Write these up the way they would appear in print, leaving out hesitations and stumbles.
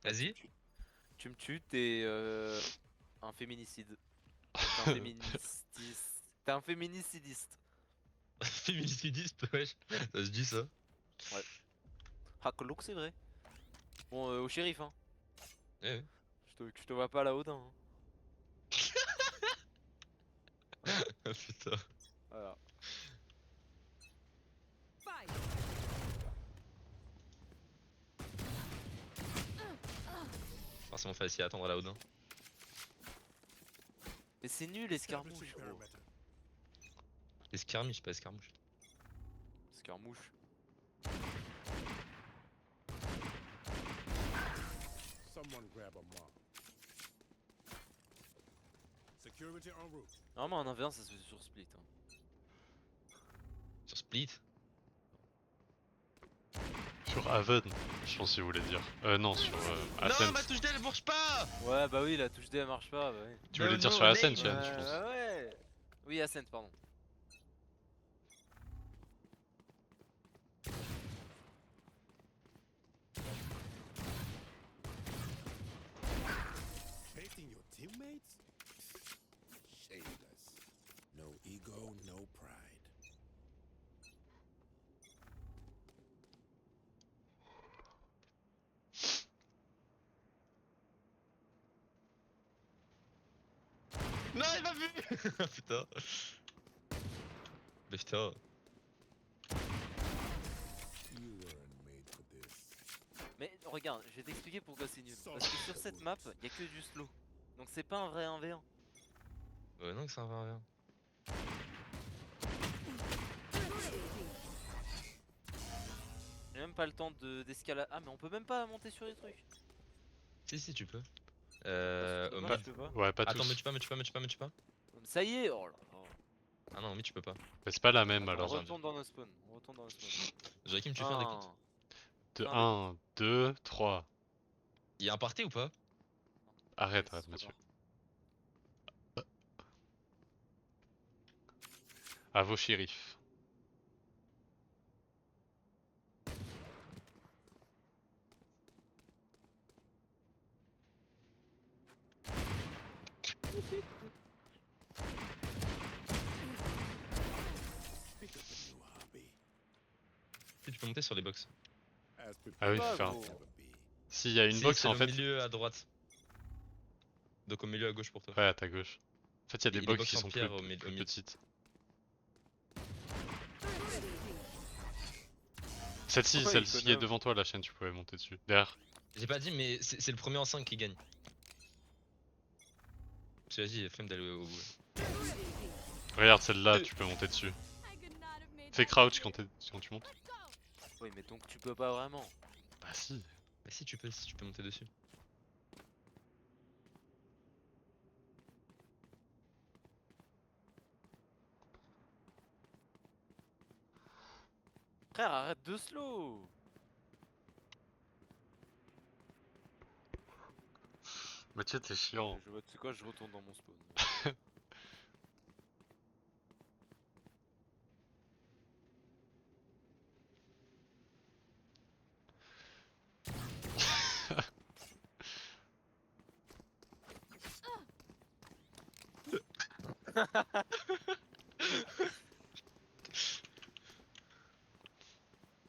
Vas-y. Tu me tues, t'es un féminicide. T'es un féminististe. T'es un féminicidiste. Féminicidiste, wesh. Ça se dit ça. Ouais. Ah, Coloc, c'est vrai. Bon, au shérif, hein. Eh ouais. Je te vois pas là-haut, hein. Voilà. Ah, putain. Voilà. Forcément facile à attendre à la Odin. Mais c'est nul, escarmouche, gros. Escarmouche, pas escarmouche. Escarmouche. Someone grab a mop. Security en route. Normalement, en 1v1, ça se fait sur split. Hein. Sur Split. Sur Haven, je pense qu'il voulait dire. Non, sur Ascent. Non, ma touche d'aile, elle marche pas. Ouais, bah oui, la touche D elle marche pas, bah oui. Tu voulais No, dire no sur Ascent, name. Yann, je pense. Ouais. Oui, Ascent, pardon. Hating your teammates? Shameless. No ego, no pride. Non, il m'a vu. Putain. Mais putain. You weren't made for this. Mais regarde, je vais t'expliquer pourquoi c'est nul. Parce que sur cette map, y a que du slow. Donc c'est pas un vrai 1v1. Ouais, non, que ça va rien. J'ai même pas le temps d'escalader. Ah, mais on peut même pas monter sur les trucs. Si, tu peux. Non, Pas- je peux pas. Ouais, pas Attends, tous. me tue pas, me tue pas, me tue pas, me tue pas. Ça y est, oh là là. Ah non, mais tu peux pas. Mais c'est pas la même On alors. retourne dans nos spawns. On retourne dans nos spawns. Joachim, tu fais un décompte. De Fin 1, 2, 3. Il y a un party ou pas? Arrête, C'est arrête, trop Mathieu. tard. À vos shérifs. Pick up a new hobby. Si, tu peux monter sur les box. As Ah oui, Pas, faut faire. gros. never be. S'il y a une Si, box c'est en au fait. milieu à droite. Donc au milieu à gauche pour toi. Ouais, à ta gauche. En fait, il y a des Et les box box qui en sont pierre plus, au plus mid. petites. Celle-ci, Pourquoi il celle-ci qui est connaît devant toi, la chaîne, tu pouvais monter dessus. Derrière. J'ai pas dit, mais c'est le premier en 5 qui gagne. Parce que vas-y, flemme d'aller au bout. Regarde celle-là, tu peux monter dessus. Fais crouch quand tu montes. Oui, mais donc tu peux pas vraiment. Bah si. Bah si tu peux monter dessus. Frère, arrête de slow. Mathieu, t'es chiant. Tu sais quoi, je retourne dans mon spawn.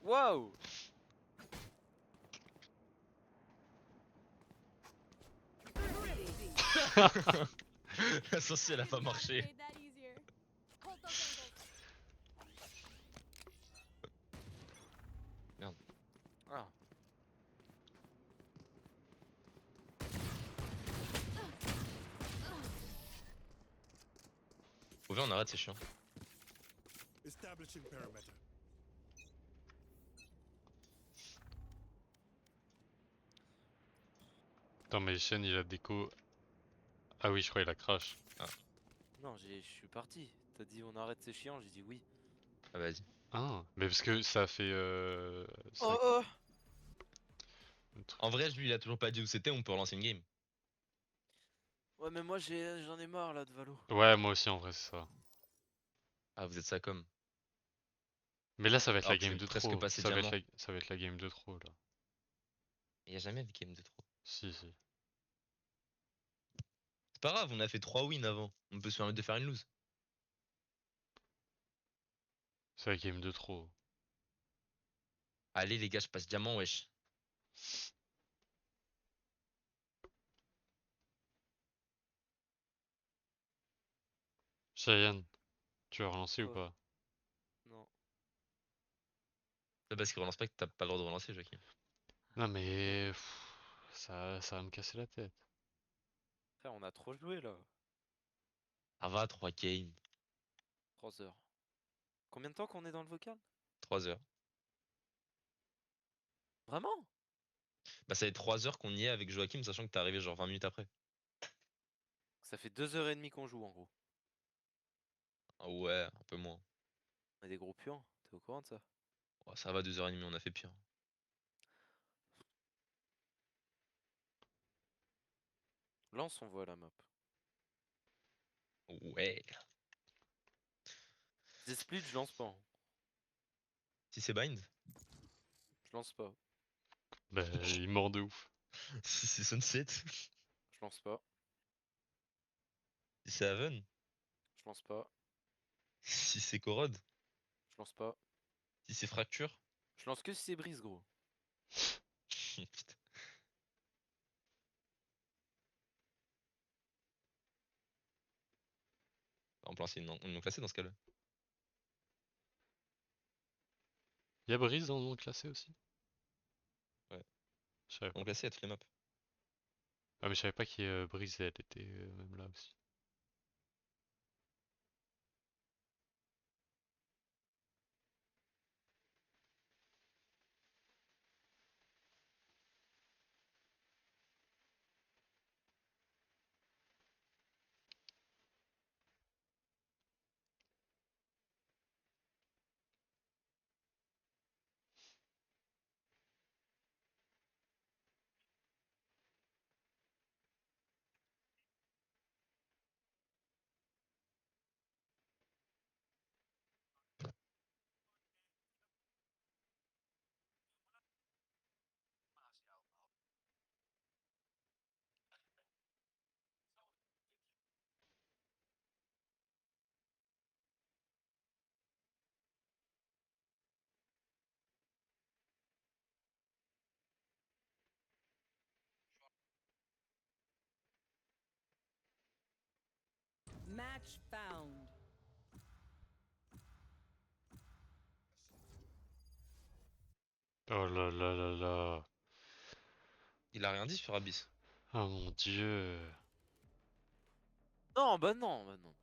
Waouh. La saucisse elle a pas marché. Ah. Au on arrête, c'est chiant. Establishing perimeter. Attends, mais Shen, il a déco. Ah oui, je crois il a crash. Non, je suis parti. T'as dit on arrête, c'est chiant, j'ai dit oui. Ah vas-y. Ah, mais parce que ça fait. Oh oh. Un truc. En vrai, lui il a toujours pas dit où c'était, on peut relancer une game. Ouais, mais moi j'en ai marre là de Valo. Ouais, moi aussi en vrai, c'est ça. Ah, vous êtes ça comme. Mais là, ça va être Alors la que je game vais de presque trop. passer Ça va être diamant. ça va être la game de trop là. Il y a jamais de game de trop. Si, si. C'est pas grave, on a fait 3 wins avant. On peut se permettre de faire une lose. C'est la game de trop. Allez les gars, je passe diamant, wesh. Cheyenne, tu vas relancer ou Quoi? pas? Non. C'est parce qu'il relance pas que t'as pas le droit de relancer, Joachim. Non mais... ça va me casser la tête. Frère, on a trop joué là. Ça va, 3 games. 3 heures. Combien de temps qu'on est dans le vocal? 3 heures. Vraiment? Bah ça fait 3 heures qu'on y est avec Joachim, sachant que t'es arrivé genre 20 minutes après. Ça fait 2h30 qu'on joue en gros. Ah ouais, un peu moins. On est des gros puants. T'es au courant de ça? Oh, ça va, 2h30, on a fait pire. Lance, on voit la map. Ouais. C'est split, je lance pas, hein. Si c'est bind? Je lance pas. Bah, il mord de ouf. Si c'est sunset? Je lance pas. Si c'est haven? Je lance pas. Si c'est corrode? Je lance pas. Si c'est fracture? Je lance que si c'est brise, gros. Putain. En plan, c'est une non classée dans ce cas-là. Y'a Brise dans le nom classé aussi? Ouais. Je savais pas. Non classée à toutes les maps. Ah mais je savais pas qu'il y ait Brise, elle était même là aussi. Match found. Oh là là là là. Il a rien dit sur Abyss. Oh mon dieu. Non, bah non, bah non.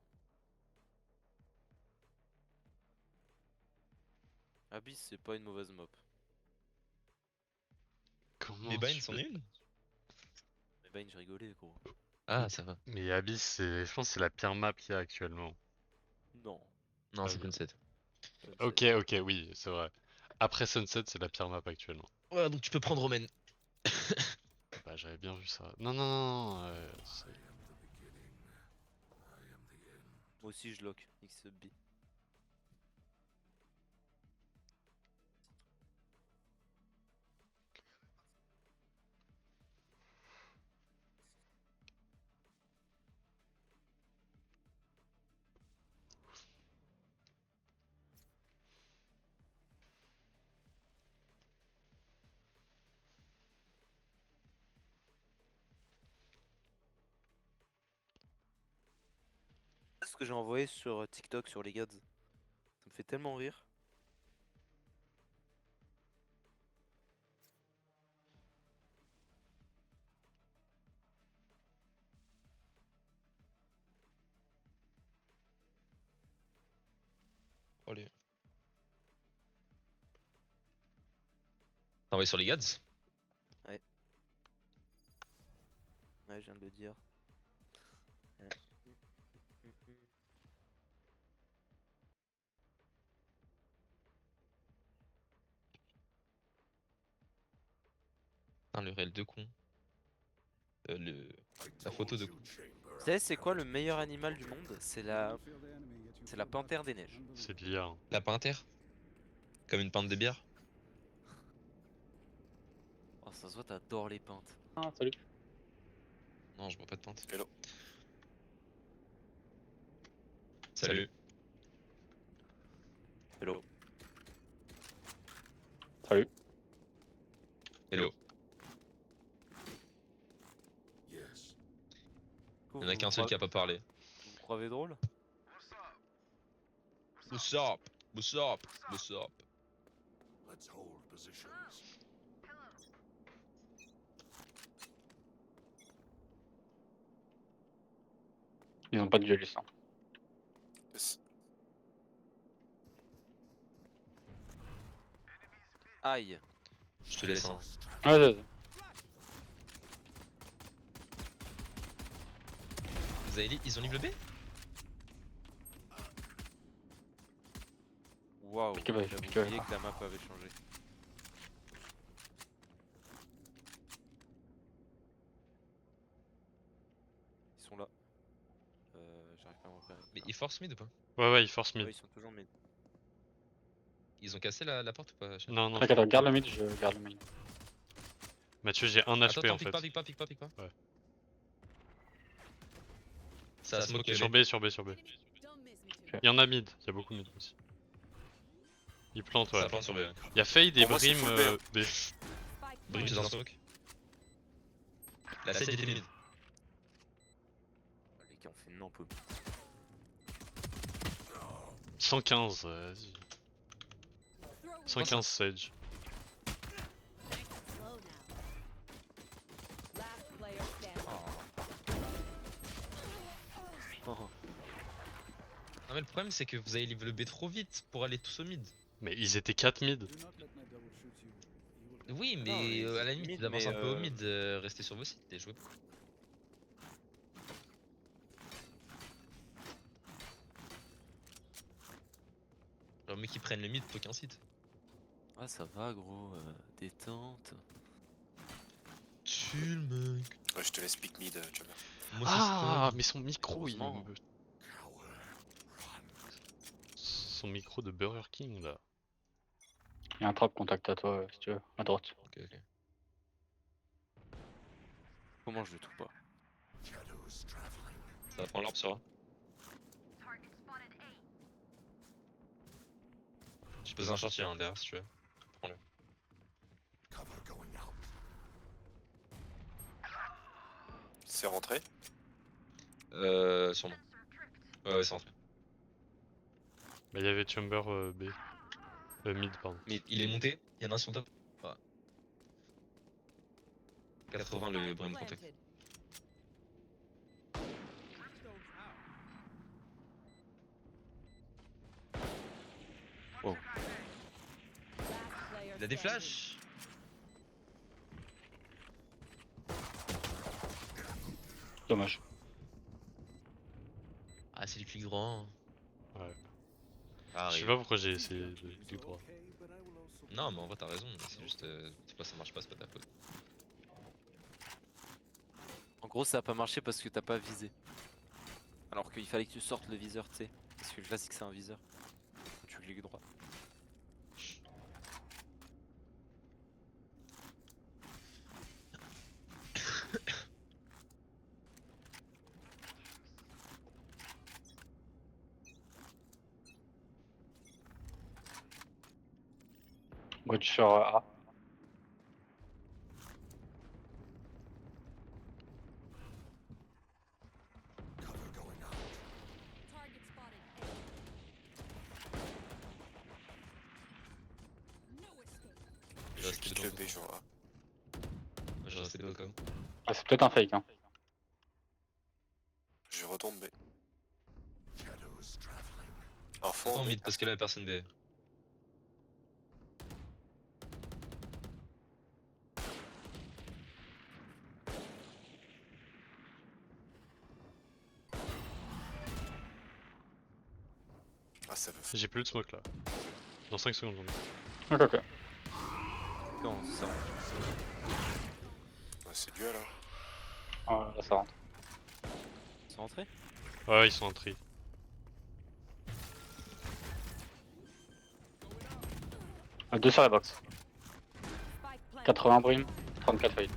Abyss, c'est pas une mauvaise map. Comment Mais bind, tu c'en peux... est une? Mais bah, je rigolais, gros. Ah, ça va. Mais Abyss, je pense que c'est la pire map qu'il y a actuellement. Non. Non, Ah c'est oui. sunset. Ok, ok, oui, c'est vrai. Après Sunset, c'est la pire map actuellement. Ouais, donc tu peux prendre Roman. Bah j'avais bien vu ça. Non, non, non, non, Moi aussi, je lock. X sub B. Ce que j'ai envoyé sur TikTok sur les Gods. Ça me fait tellement rire. Allez. T'as envoyé sur les Gads? Ouais, je viens de le dire. Ouais. Putain, le réel de con. La photo de con. Vous savez, c'est quoi le meilleur animal du monde? C'est la panthère des neiges. c'est de l'IA. La panthère? Comme une pinte de bière? Oh, Oh, ça se voit, t'adores les peintes. Ah, salut. Non, je bois pas de pinte. Hello. Salut. Hello. Salut. Hello. Yes. Il y en a qu'un seul qui a pas parlé. Vous me croyez drôle? What's up? What's up? What's up? Let's hold positions. Ils ont pas de dueliste. Hein. Yes. Aïe. Je te laisse. Hein. Ouais, vas-y. Ils ont livré le B? Waouh. Pique, ouais, J'avais pique, ouais. oublié que la map avait changé. Ils sont là. J'arrive pas à me repérer. Mais ils forcent mid ou pas? Ouais, il force Ouais, mid. ils sont toujours mid. Ils ont cassé la porte ou pas? Chien Non, non. T'inquiète, garde le mid, je garde le main. Mathieu, j'ai 1 Attends, HP en pique fait. pas, pique pas, pique pas, pique pas. Ouais. Ça a smoke Sur B, sur B, sur B. Don't miss me too. Il y en a mid, il y a beaucoup mid aussi. Il plante, ouais. Ça plante sur B. Il y a Fade et Pour moi, c'est Brim full B. Spike Brim, j'ai planted. un smoke. La side était mid. Les gars, on fait non peu. 115, vas-y. 115 Sage. Slow now. Last player standing. Oh. Non mais le problème c'est que vous avez livré le B trop vite pour aller tous au mid. Mais ils étaient 4 mid. Oui mais mais à la c'est limite mid, d'avance mais, un peu au mid, restez sur vos sites et jouez. Genre mais qui prennent le mid plutôt qu'un site. Ah, ça va, gros. Détente. Chill mec. Ouais, je te laisse pick mid, tu vois. Moi c'est Ah, mais son micro, il Heureusement. me... Son micro de Burger King là. Il y a un trap contact à toi si tu veux, à droite. Ok ok. Comment je le trouve pas? Shadows traveling. Ça va prendre l'arbre sur A. Je pose un chantier hein, derrière si tu veux. Prends-le. Cover going out. C'est rentré. Sûrement. Ouais c'est rentré. Bah, il y avait Chamber B. Mid, pardon. Mais il est monté, il y en a un sur top. Ouais. 80 le Brim contact. Planted. Wow. Last player Il a des standing. flashs. Dommage. Ah c'est du clic droit. Hein. Ouais. Ah, Je sais arrive. pas pourquoi j'ai essayé de clic droit. Non mais en vrai t'as raison, c'est juste c'est pas ça marche pas, c'est pas ta faute. En gros, ça a pas marché parce que t'as pas visé. Alors qu'il fallait que tu sortes le viseur, tu sais. Parce que le classique, c'est un viseur. Tu cliques droit. Bridge sur A. Cover going out. Target spotted. No escape. Il Je reste quitte deux le dans B, le je vois. Moi j'ai resté deux au com. Ah, c'est peut-être un fake hein. Je retourne B. Shadows traveling. Un fond Attends en B. mid parce que là personne B. Ah, ça veut J'ai plus de smoke là. Dans 5 secondes j'en ai. Ok, ok. Comment ça? Ouais, c'est duel hein. Ah, là ça rentre. C'est rentré? Ouais, ils sont entrés. Deux sur la box. Spike planted. 80 Brim, 34 failles.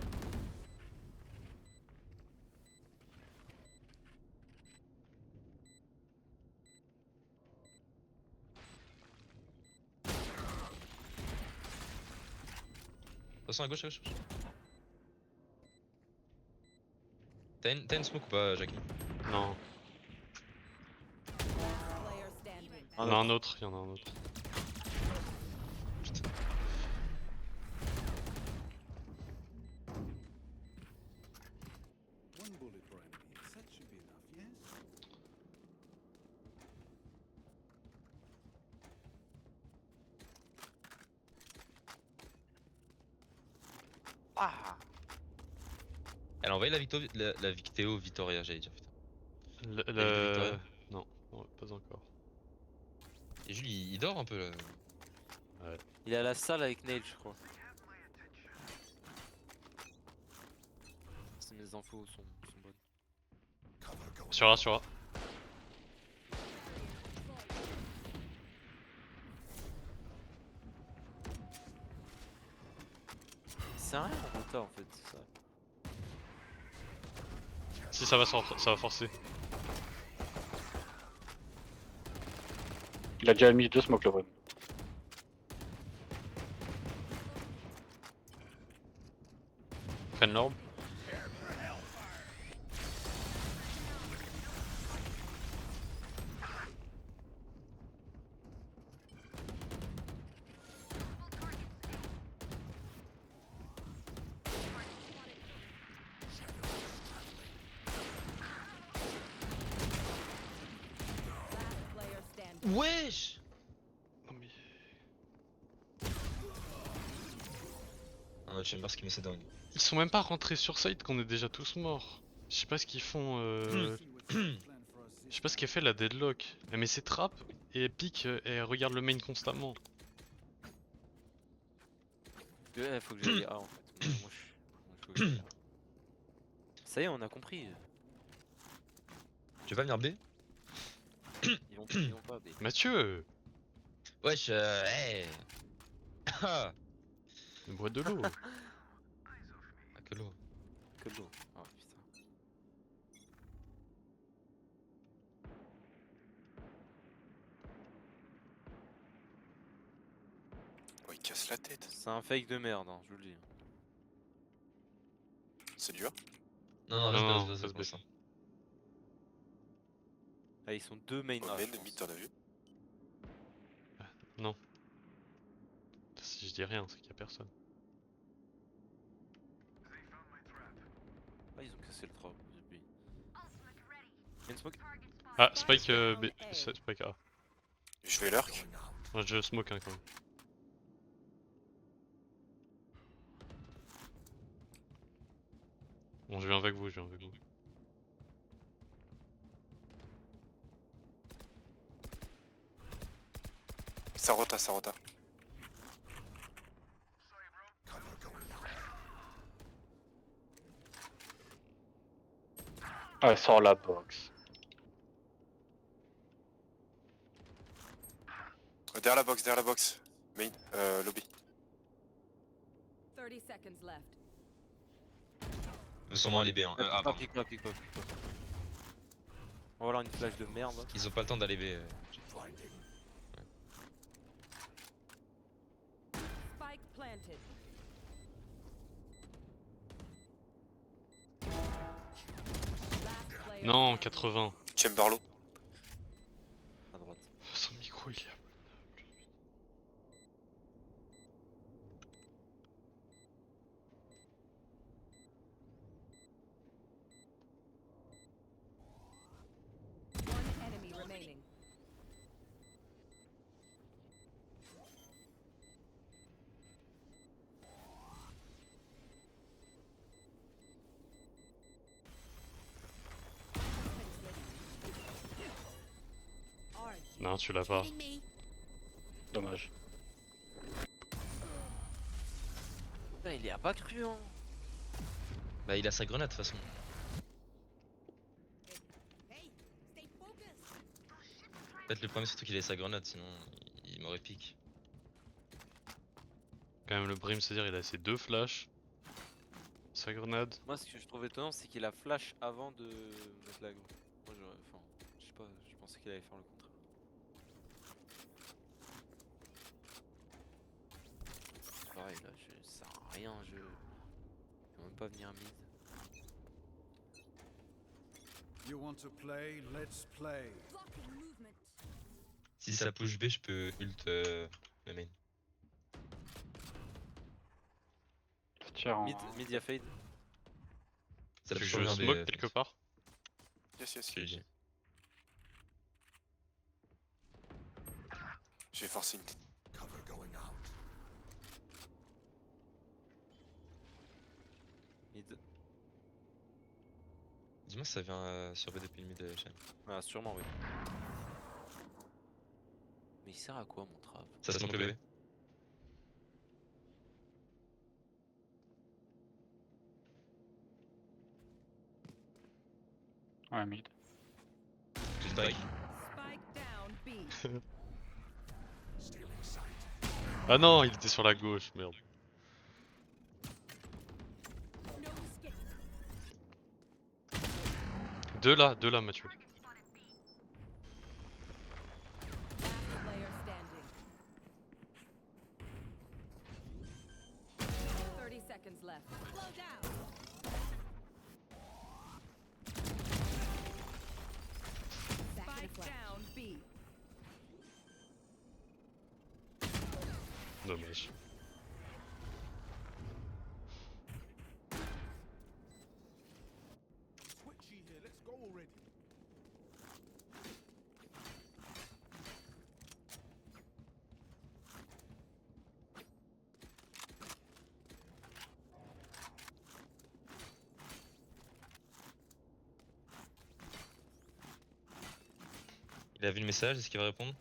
Attention à gauche, à gauche. T'as une smoke ou pas, Jackie? Non. Player standing. Il y en a un autre, il y en a un autre. Putain. One bullet for enemies. That should be enough, yes? Ah. Elle a envoyé la Victéo Vittoria, j'allais dire. Putain. Le... vidéo Victoria. Non, non, pas encore. Et Jules, il dort un peu là. Il est à la salle avec Nail, je crois. Si mes infos sont bonnes. Cover going Sur A, sur A. C'est rien en retard en fait, c'est ça. Si ça va, ça va forcer. Il a déjà mis 2 smokes le brim. Prennent l'orbe. Last player standing. Wesh! Non mais... Ah ouais, Chambers qui met ses dingues. Ils sont même pas rentrés sur site qu'on est déjà tous morts. Je sais pas ce qu'ils font. See what you plan for us Je sais pas ce qu'elle fait la deadlock. Elle met ses trappes et elle pique et elle regarde le main constamment. Ouais, faut que j'aille A en fait. Moi, faut que j'aille A. Ça y est, on a compris. Tu veux pas venir B? Ils vont pas. Mais... Mathieu, Wesh, hey! Ah! une boîte de l'eau. Ah, que l'eau. Que de l'eau. Oh putain. Oh, il casse la tête. C'est un fake de merde, hein, je vous le dis. C'est dur. Non, Non, reste ça B, se reste baisse. B. Ah, ils sont deux main Oh, A, main, je pense. mid, t'en as vu? Non. Si je dis rien, c'est qu'il y a personne. Ah, ils ont cassé le trap depuis. Il y a une smoke. Ah, Spike B. Spike A. Je vais lurk. going out. Moi je smoke un quand même. Bon, je viens avec vous, je viens avec vous. Ça rota, ça rota. Cover going out. Ah, sort la box. Derrière la box, derrière la box. Main, lobby. 30 seconds left. Ils sont moins les B. Hein. Ah, pardon. Pique pas. On va avoir une flash de merde. Ils ont pas le temps d'aller B. Blinding. Spike planted. Last player Non, standing. 80. Chamberlain. À droite. Son micro il est abominable. One enemy remaining. Non, tu l'as pas. Dommage. Putain, il y a pas cru, hein. Bah, il a sa grenade de toute façon. Peut-être le problème surtout qu'il ait sa grenade, sinon il m'aurait pique. Quand même, le Brim, c'est-à-dire il a ses 2 flashs. sa grenade. Moi, ce que je trouve étonnant, c'est qu'il a flash avant de mettre la go. Moi, j'aurais. Enfin, je sais pas, je pensais qu'il allait faire le contraire. Pareil, là, ça sert à rien, je peux même pas venir mid. You want to play? Let's play. Si ça push B, je peux ult le main. Tire en. Mid, y'a fade. Ça Tu peut je regarder, smoke quelque part? Yes, yes. je te le dis. J'ai forcing. Cover going out. Mid. Dis-moi si ça vient sur B depuis le mid de chaîne. Ah, sûrement, oui. Mais il sert à quoi mon trap? Ça smoke le B. Ouais, mid. Tout spike. Spike down B. Stealing sight. Ah non, il était sur la gauche, merde. Deux là, Mathieu. Last player standing. 30 seconds left. Slow down. Spike down B. Dommage. Twitchy here. Let's go already. Il a vu le message, est-ce qu'il va répondre?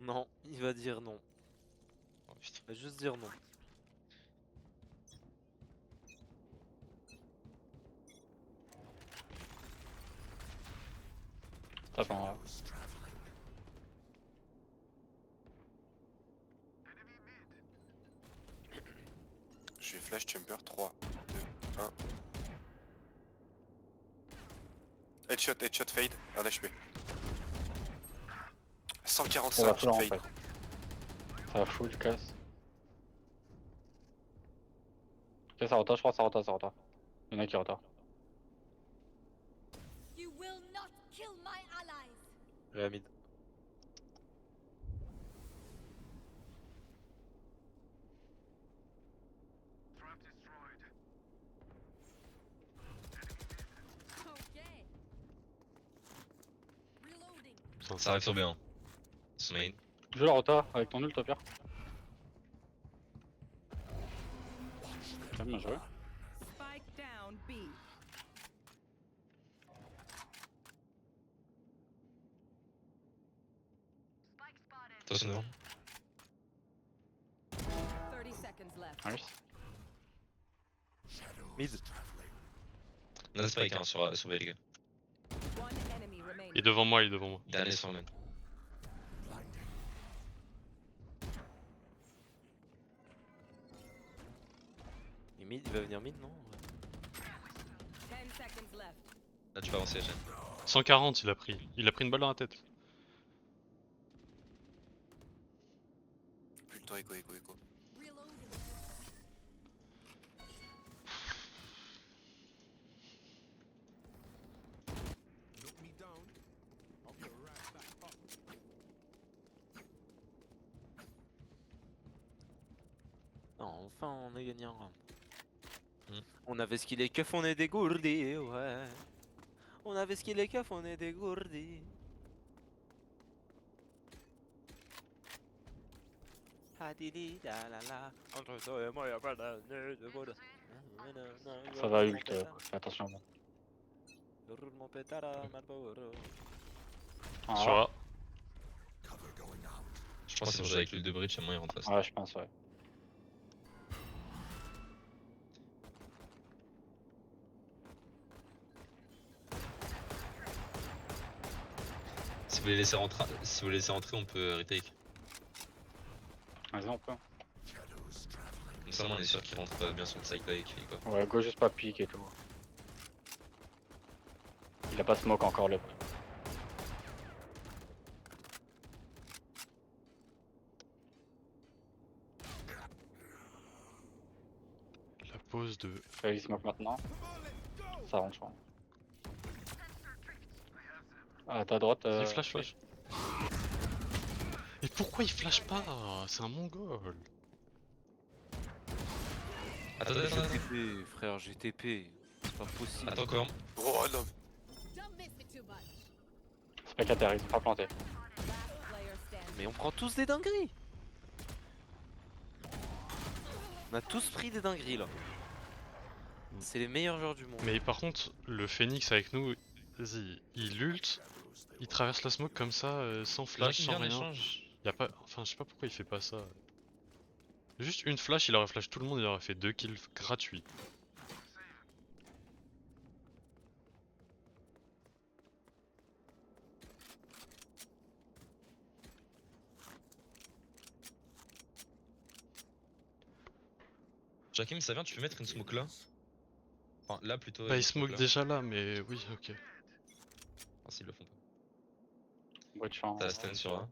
Non, il va dire non. Oh putain. Il va juste dire non. Tape en A. Who's traveling? Je vais flash chamber 3, 2, 1. Headshot fade, 1 HP. Ça va 145 full en fade. fait. Ça va full, casse. Ok, ça rota, je crois, ça rota. Il y en a qui rota. You will not kill my allies. La mid. Okay. Reloading. Putain, Ça arrive sur B1. Son main. Joue la rota avec ton ult au pire. Bien joué. Spike down B. Attention devant. 30 seconds left. Nice. Shadows Mid. traveling. On a spike hein, sur B les gars. One enemy remaining. Il est devant moi, Dernier sur main. Blinding. Et mid, il va venir mid, non? 10 seconds left. Là tu peux avancer la chaîne. 140 il a pris une balle dans la tête. Plus le temps, écho. Reloading. Knock me down. I'll be right back up. Non, enfin, on a gagné un round. Hmm. On avait ce qu'il est keufs, on est dégourdis, ouais. On avait ce qu'il est keufs, on est dégourdis. Hadidi da la la. Entre toi et moi, y'a pas d'année de bonheur. Ça va ult, fais attention. Bon. Le roulement pétard à Marlboro. Ah, Sur A. Cover going out. Je pense que si on joue avec l'ult de bridge, à moins il rentre fast. ouais, je pense, ouais. Si vous les laissez rentrer, on peut retake. Vas-y, on peut. Shadows traveling. Comme forcément on est sûr qu'il rentre bien sur le site là et qu'il fait quoi. Ouais, go juste pas pique et tout. Il a pas smoke encore le. La pause de. Il smoke maintenant. Ça rentre, je crois. À ta droite. Il flash flash. Et pourquoi il flash pas? C'est un mongol. Attends, attends, attends. GTP, frère, GTP. C'est pas possible. Attends encore. Oh non. Don't miss it too much. Spec à terre, ils sont pas plantés. Last player standing. Mais on prend tous des dingueries. On a tous pris des dingueries là. C'est les meilleurs joueurs du monde. Mais par contre, le Phoenix avec nous, vas-y, il ult, il traverse la smoke comme ça, sans flash, sans rien. Échange. Y a pas, enfin, je sais pas pourquoi il fait pas ça. Juste une flash, il aurait flash tout le monde, il aurait fait 2 kills gratuits. Jakim, ça vient, tu peux mettre une smoke là? Enfin, là plutôt. Bah, une il smoke là. déjà là, mais oui, ok. Enfin, s'ils le font pas. Bonne chance. T'as la stun sur un.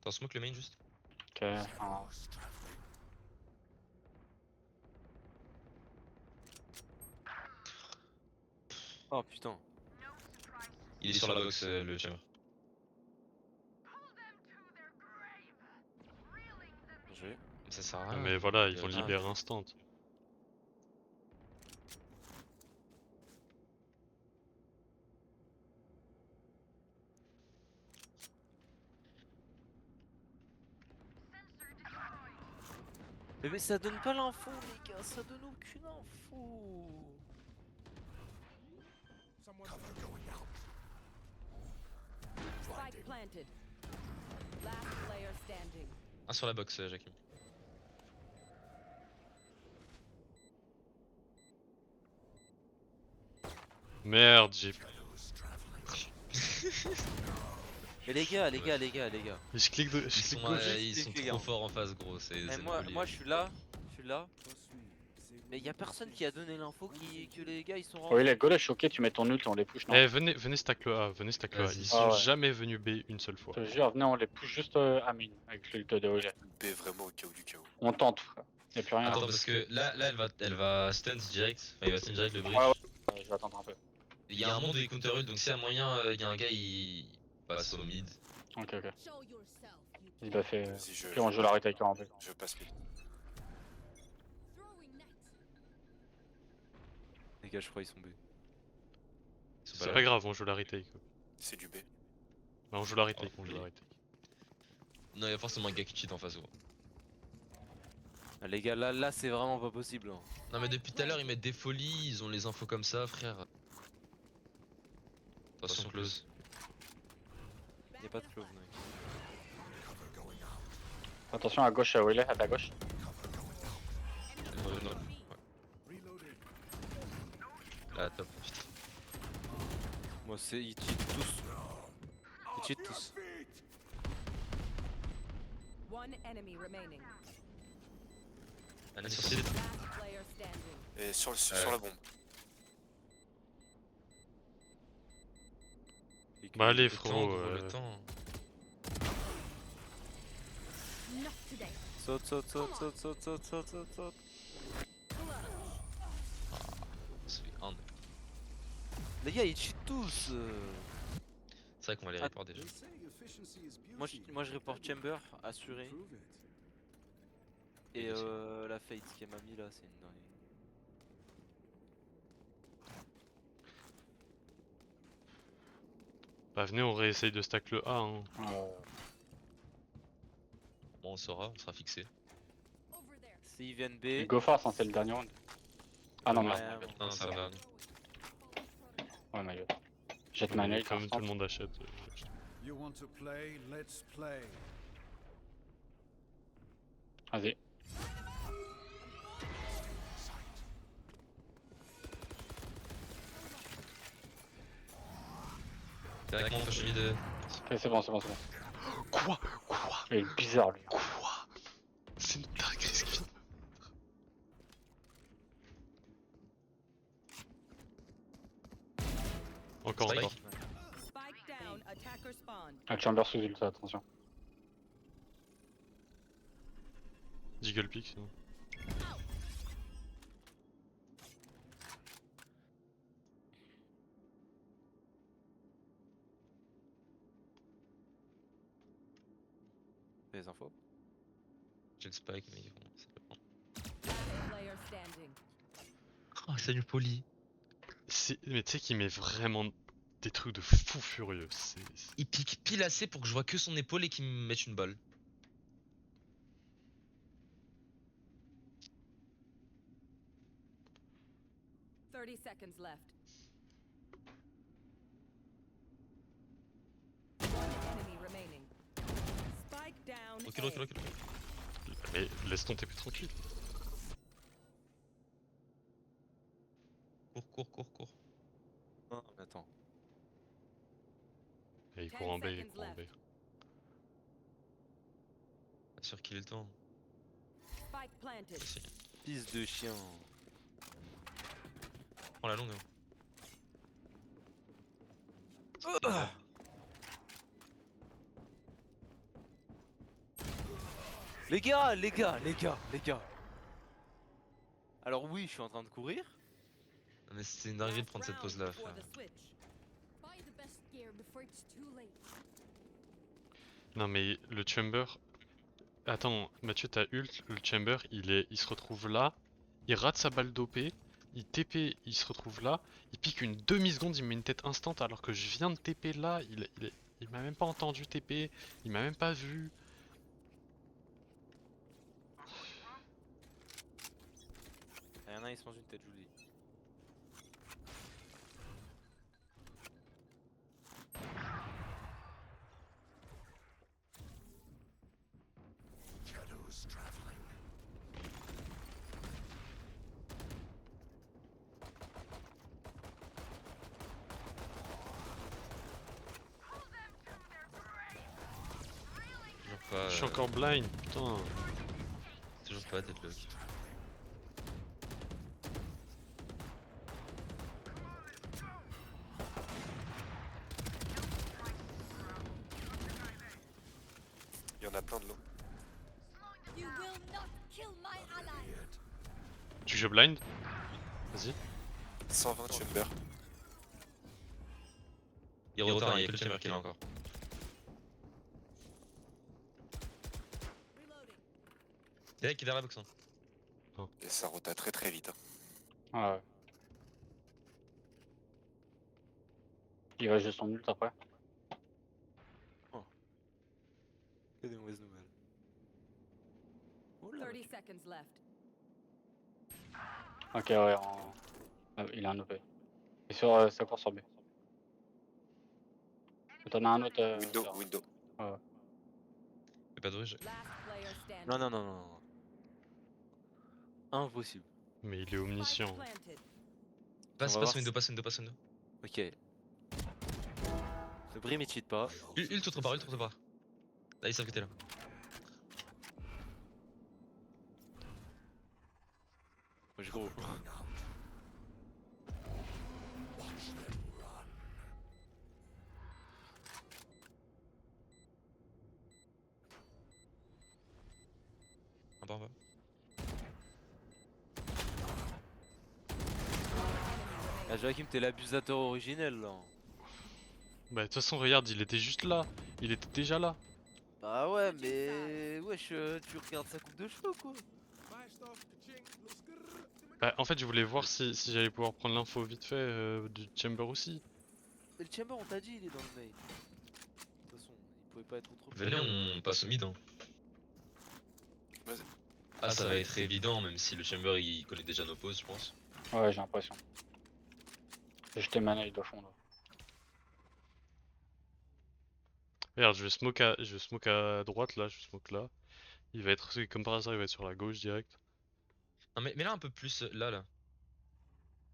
T'en smoke le main juste? Ok. Ah. Oh putain. Il est sur la box, le chamber. Bien joué. Ça sert à Ah, rien. mais voilà, ils vont Ah. libérer instant. Mais ça donne pas l'info les gars, ça donne aucune info. Someone Cover going out. Spike planted. Last player standing. Un sur la box, Jakim. Merde, j'ai. Shadows traveling. Mais les gars, les gars. Je clique de. Ils Je clique sont, gauche. ils sont les trop gars. forts en face, gros. C'est. Et c'est moi, une moi folie. je suis là, trust me. mais y a personne qui a donné l'info que les gars ils sont Oui, rentrés. les go, les choqués, tu mets ton ult, on les push. Non, Eh, venez stack le A, venez stack le A. Vas-y. Ils Ah sont ouais. jamais venus B une seule fois. je te jure, venez, on les push juste à mine avec l'ult de OG. B vraiment au cas où du chaos. On tente, frère. Y'a plus rien. Attends, parce que là elle va stun direct. Enfin, il va stun direct le bridge. Ouais, ouais. Je vais attendre un peu. Il y a un monde où il counter ult, donc s'il y a moyen, il y a un gars, il passe au mid. Ok, ok. Show yourself, you Il a fait. Vas-y, Puis on joue la retake en B. je passe mid. throwing net. Les gars, je crois ils sont B. C'est pas grave, on joue la retake. C'est du B. Bah, on joue la retake, on joue oui. la retake. Non, il y a forcément un gars qui cheat en face, gros. Ah, les gars, là c'est vraiment pas possible. Hein. Non, mais depuis tout à l'heure, ils mettent des folies, ils ont les infos comme ça, frère. Attention, close. Y a pas de clove, mec. Cover going out. Attention à gauche, où il est, à ta gauche. Cover going out. Non, Reloading. là, top, putain. Moi c'est ils cheat tous. Ils cheat tous. One enemy remaining. On est sur site. Last player standing. Et sur la bombe. Bah, allez, Le temps, frérot. gros, le temps. Not today. Saute. C'est un. Les gars, ils cheat tous. C'est vrai qu'on va les report déjà. They say efficiency is beauty. Moi je report Chamber, assuré. Prove it. Et Et aussi. la Fate qui m'a mis là, c'est une dinguerie. Bah, venez, on réessaye de stack le A. Hein. Bon, on saura, on sera fixé. Over there. S'ils viennent B. Go fast, hein, c'est le dernier round. Ah non, Ouais, merde. bon. Non, ça va. Ouais, mais jette ma nade. Comme tout le monde achète. You want to play? Let's play. Vas-y. Directement, push mid. Ok, c'est bon, c'est bon, c'est bon. Quoi? Il est bizarre lui. Quoi? C'est une dinguerie ce qu'il vient de Encore, Spike. encore. Spike down. Attacker spawn. Ah, Chamber sous ult, attention. Deagle pick sinon. Les infos. J'ai le spike, mais ils vont. Ça dépend. Last player standing. Oh, salut Poli. Mais tu sais qu'il met vraiment des trucs de fou furieux. Il pique pile assez pour que je vois que son épaule et qu'il me mette une balle. Thirty seconds left. One enemy remaining. Spike down. Recule, recule, A. recule. Mais laisse ton TP tranquille. Cours, cours, cours, cours. Non, mais attends. Et il court en B, il court en B. Pas sûr qu'il ait le temps. Spike planted. Si. Fils de chien. Prends la longue. Les gars, les gars, les gars, les gars. Alors oui, je suis en train de courir. Non, mais c'était une dinguerie de Last prendre cette round pause là, before frère. the switch. Buy the best gear before it's too late. Non mais le chamber. Attends, Mathieu, t'as ult, le chamber il se retrouve là, il rate sa balle d'OP, il TP, il se retrouve là, il pique une demi-seconde, il me met une tête instant alors que je viens de TP là, il m'a même pas entendu TP, il m'a même pas vu. Il y en a, il se mange une tête, je vous le dis. Shadows traveling. Toujours pas. Je suis encore blind, putain. Toujours pas deadlock. Il y en a plein de l'eau. You will not kill my ally. Tu joues blind? Vas-y. 120 chamber. Il retourne, il y a que le chamber qui est là encore. Reloading. Il y a qui est derrière la box. Hein. Et ça rota très très vite. Hein. Ah ouais. Il va juste son ult après. Que des mauvaises nouvelles. Oh là, 30 seconds left. Ok, ouais, il a un OP. Et sur sa course sur B. T'en as un autre. Window, sur- window. Fais pas de rush. Last player standing. non, non, non, non, non. Impossible. Mais il est Spike omniscient. planted. Passe, va passe voir window, passe window, passe window. Ok. Le brim il cheat pas. Ult autre part, ult autre part. Là, ils savent que t'es là. Wesh gros. Un part, va. Ah Joachim, t'es l'abusateur originel là. Bah de toute façon regarde, il était juste là. Il était déjà là. Bah ouais, mais wesh, tu regardes sa coupe de cheveux quoi. My stuff, ka-ching, little skrrr. Bah en fait je voulais voir si j'allais pouvoir prendre l'info vite fait du chamber aussi. Et le chamber, on t'a dit, il est dans le main. De toute façon, il pouvait pas être trop. Venez, on passe au mid. Hein. Vas-y. Ah, ça va être évident, même si le chamber il connaît déjà nos poses, je pense. Ouais, j'ai l'impression. J'ai jeté ma nade au fond là. Regarde, je vais smoke à droite là, je smoke là. Il va être, comme par hasard, il va être sur la gauche direct. Non, mais là un peu plus, là.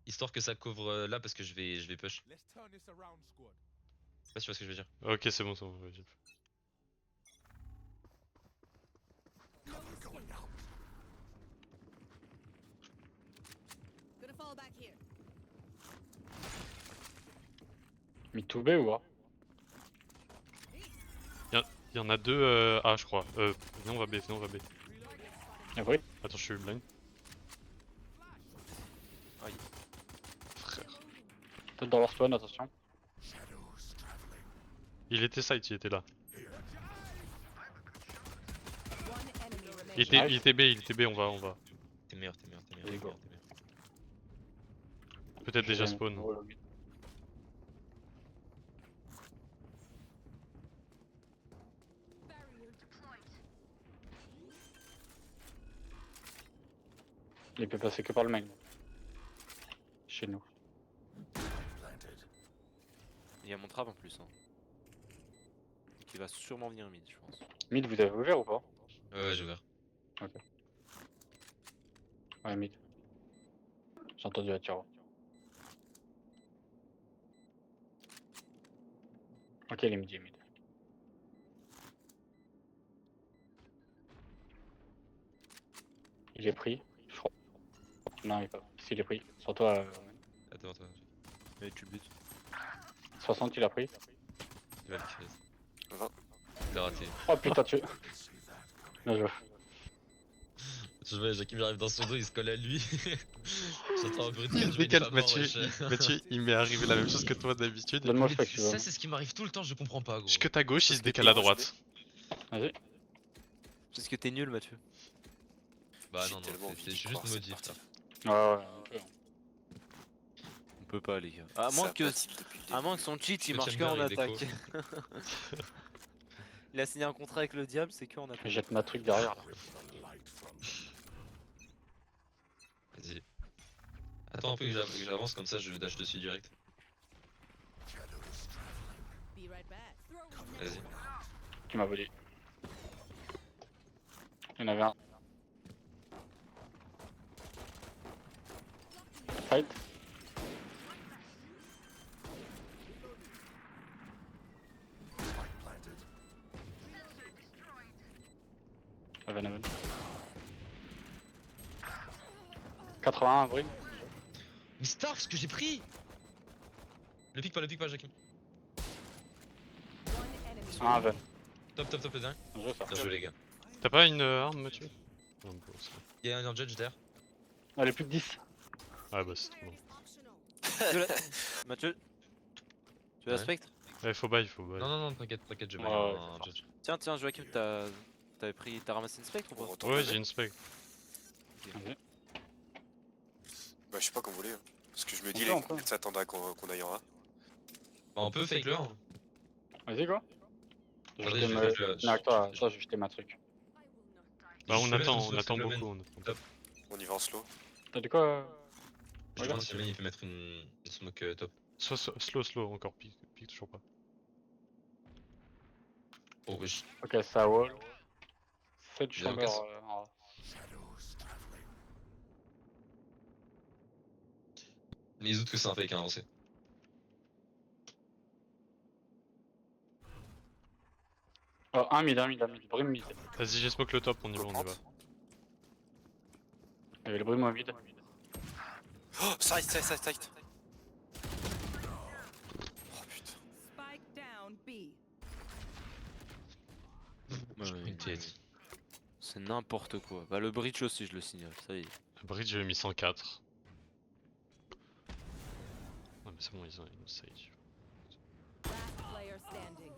Histoire que ça couvre là, parce que je vais push. Let's turn this around, squad. Je sais pas si tu vois ce que je veux dire. Ok, c'est bon, vas-y. Fall back here. Mid to B ou A? Il y en a deux A, je crois. Venez, on va B, venez, on va B. Ah oui. Attends, je suis blind. Aïe. Frère. Peut-être dans leur spawn, attention. Shadows traveling. Il était side, il était là. One enemy remaining. Il était B, on va. T'es meilleur, t'es meilleur, t'es meilleur, Allez, t'es go. meilleur, t'es meilleur. Peut-être déjà J'ai spawn. un gros lobby. Il peut passer que par le main. Chez nous. Planted. Il y a mon trap en plus. Hein. Qui va sûrement venir mid, je pense. Mid, vous avez ouvert ou pas? Ouais, j'ai ouvert. Ouais, mid. J'ai entendu la tiro. Ok, il est mid, il est mid. Il est pris, je crois. Non, il est pas. S'il est pris, sur toi. Attends, attends. Mais tu butes. 60, il a pris. Il va le kill. 20. T'as raté. Oh putain, tu. Bien joué. Je vois, Jackie arrive dans son dos, il se colle à lui. J'entends un bruit de cage, mais il est Décale, pas mort, Mathieu, wesh. Mathieu, il m'est arrivé la même chose que toi d'habitude. Donne-moi le spec, tu veux. Ça, c'est ce qui m'arrive tout le temps, je comprends pas, gros. Je que à gauche, il Parce se que décale t'es à proche droite. Vas-y. Parce que t'es nul, Mathieu. Bah J'ai non, tellement non, envie c'est d'y juste croire, cette maudit, partie. frère. Ouais, un peu. On peut pas, les gars. À Ça moins a que, pas tilt depuis le à début. moins que son cheat il Le marche que chamber, en il déco. attaque. Il a signé un contrat avec le diable, c'est que en Je attaque. jette ma truc derrière là. With the light from Vas-y. Attends un peu que j'avance, comme ça je dash dessus direct. shadows traveling. Be right back. Vas-y. Qui m'a volé. Il y en avait un. Fight. Spike planted. Even. 81, bruit. Mais Star, ce que j'ai pris. Le pique pas, Jackie. One enemy. Un Even. Top, le dernier. Bien joué ça. Bien joué, les gars. T'as pas une arme, Mathieu? Non, bon, c'est bon. Il y a un judge derrière. Allez, plus de 10. Ah bah c'est trop bon. Tu l'as- Mathieu Tu Ouais. respectes Faut buy. Non, t'inquiète, je vais Ouais, un ouais, judge. Tiens, Joachim, t'as ramassé une spectre ou On pas retourne Ouais, à B. j'ai une spec. Bah, je sais pas comme vous voulez. Hein. Parce que je me dis, peut, les on peut. compètes s'attendent à qu'on aille en A. Bah, on peut fake le 1. Vas-y, go. Je Attendez, vais je me. vais- je- Viens avec toi, je vais jeter ma truc. Bah Je on vais mettre attend, une on attend smoke, beaucoup. On y va en slow. T'as dit quoi Je Ouais, demande si il peut mettre une smoke top. Slow encore, pique toujours pas. Oh, wesh. Ok, ça wall. 7 J'ai chamber casse. en Shadows traveling. Mais ils doutent que c'est un fake à avancer. Oh, un mid, brim mid. Vas-y, j'ai smoke le top, on y va. Il y avait le brim au mid. Oh, side. Oh putain. Spike down B. Une tête. C'est n'importe quoi. Bah le bridge aussi je le signale, ça y est. Le bridge, j'avais mis 104. Ouais, mais c'est bon, ils ont une stage. Last player standing.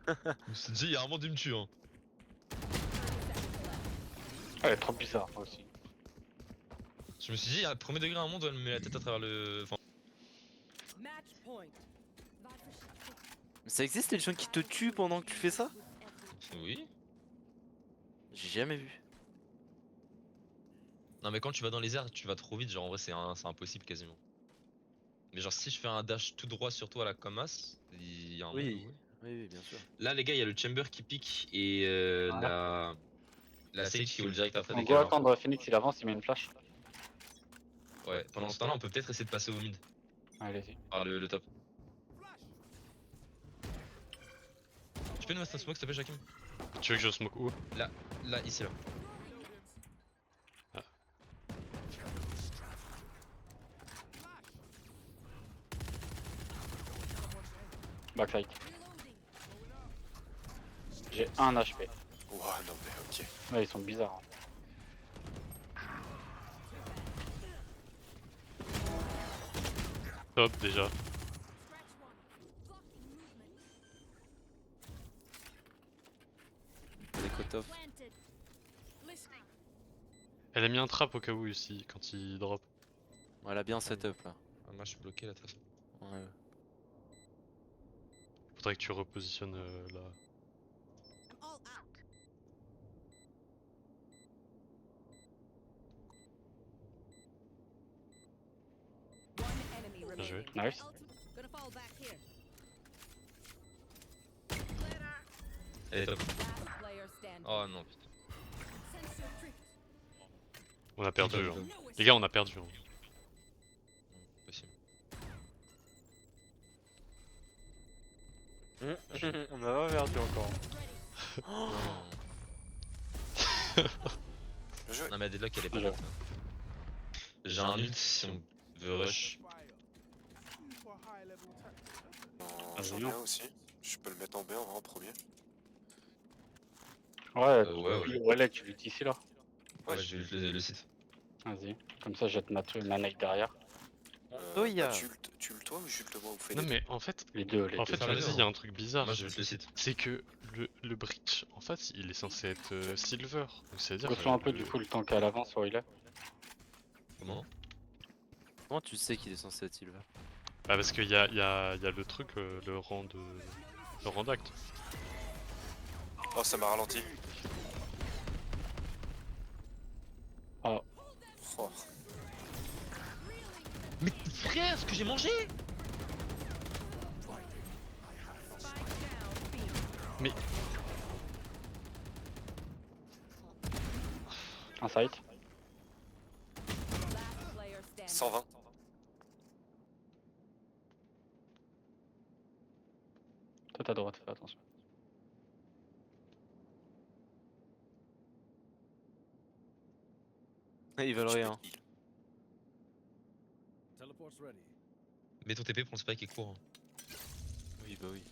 Je me suis dit, il y a un monde, il me tue. Hein. Elle est trop bizarre aussi. Je me suis dit, à premier degré, un monde, elle me met la tête à travers le. Enfin, Match point. Mais ça existe les gens qui te tuent pendant que tu fais ça oui. J'ai jamais vu. Non, mais quand tu vas dans les airs, tu vas trop vite. Genre, en vrai, c'est impossible quasiment. Mais genre, si je fais un dash tout droit sur toi à la Comas, il y a un monde. Oui, bien sûr. Là, les gars, il y a le chamber qui pique et la Sage qui roule direct après. On dès doit qu'elle attendre Phoenix, il avance, il met une flash. Ouais, pendant ce temps-là, on peut peut-être essayer de passer au mid. Allez-y. Par le top. Tu peux nous mettre un smoke s'il te plaît, Jakim? Tu veux que je smoke où? Là, ici là. Backside. J'ai 1 HP. Ouah, non mais ok. Ouais, ils sont bizarres. Hein. Top déjà. Les cut-off. Planted. Listening. Elle a mis un trap au cas où ici, quand il drop. Elle a bien setup là. Ah, moi je suis bloqué là de toute façon. Ouais. Faudrait que tu repositionnes là. All out. One enemy Bien joué. remaining. Nice. Gonna fall back here. Elle est top. Last player standing. Oh non, putain. Sensor tripped. On a perdu. Top, Hein. top. Les gars, on a perdu. Hein. Possible. On a pas perdu encore. Non. Bien joué. Non mais Deadlock elle est pas Bien top. J'ai un ult si on veut rush. Super high level tactics. Non, j'en ai un aussi. Je peux le mettre en B en vrai en premier. Ouais, ouais. là, tu l'utilises ici là. Ouais, j'ai ult le site. Vas-y. Comme ça, je jette ma nade derrière. Oh, il y a. Bah, tu le toi ou je le moi ou fais Non les mais en fait, Les deux, les en deux. fait, faire tu les me deux, dis, il y a un truc bizarre. Moi j'ai ult le site. C'est que le breach, en fait, il est censé être silver. Donc c'est-à-dire Reçois un peu que du coup le temps qu'à l'avance où il est. Comment? Comment tu sais qu'il est censé être silver? Bah parce qu'il y a le truc, le rang d'acte. Oh, ça m'a ralenti. Oh, Oh. Mais frère, ce que j'ai mangé! Spike down. B. un site. Last player standing. 120. Toi, t'as droite, fais attention. Ils veulent Tu rien. peux heal. Teleport's ready. Mets ton TP, prends le spike et cours. Hein. Oui, bah oui.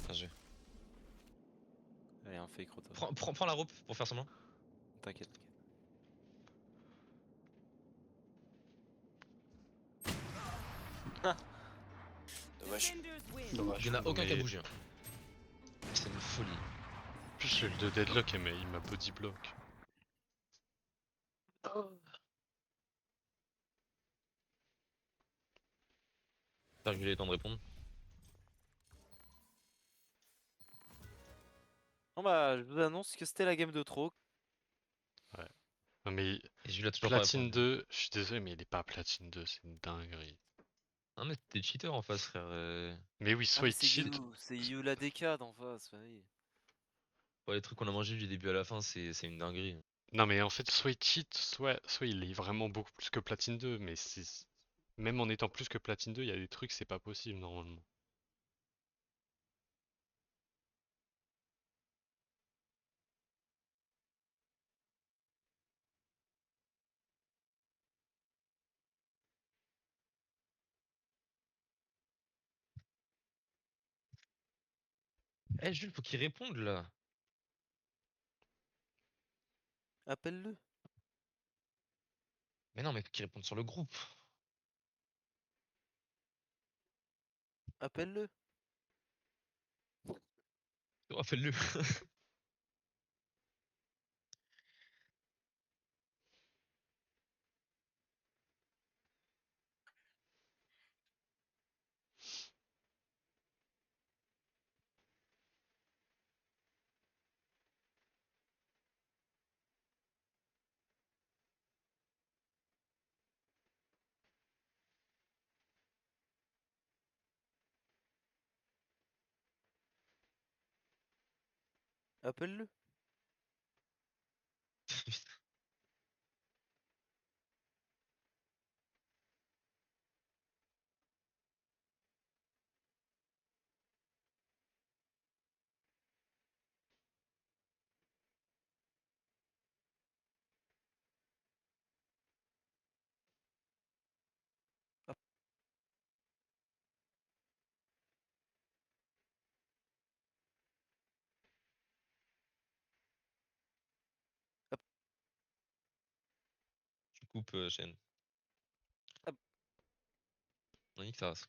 Bien joué. Allez, un fake rota. Prends la rope pour faire semblant. T'inquiète. Dommage. Defenders win. Dommage. Il n'y en a aucun qui a Mais- bougé. Hein. C'est une folie. En plus, le de deadlock, il m'a body block. J'espère que j'ai le temps de répondre. Bon bah, je vous annonce que c'était la game de trop. Non mais Et Jules a toujours pas platine répondu. 2, je suis désolé, mais il est pas platine 2, c'est une dinguerie. Non mais t'es cheater en face, frère. Mais oui, Ah, soit mais il cheat. c'est You la décade en face, vas-y. Ouais, les trucs qu'on a mangé du début à la fin, c'est une dinguerie. Non mais en fait, soit il cheat, soit il est vraiment beaucoup plus que platine 2, mais c'est... Même en étant plus que platine 2, il y a des trucs, c'est pas possible normalement. Eh Jules, faut qu'il réponde là. Appelle-le. Mais non, mais faut qu'il réponde sur le groupe. Appelle-le. Oh, fais-le. Appelle-le. coupe, Shane. Ah. Non, nique ta race.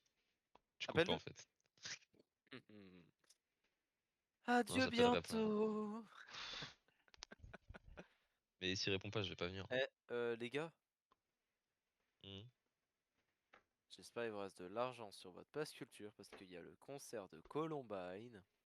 Tu coupes Appelle-le. pas en fait. Adieu j'appellerai pas. bientôt. Mais s'il répond pas, je vais pas venir. Les gars, Mhm. j'espère qu'il vous reste de l'argent sur votre passe culture parce qu'il y a le concert de Columbine.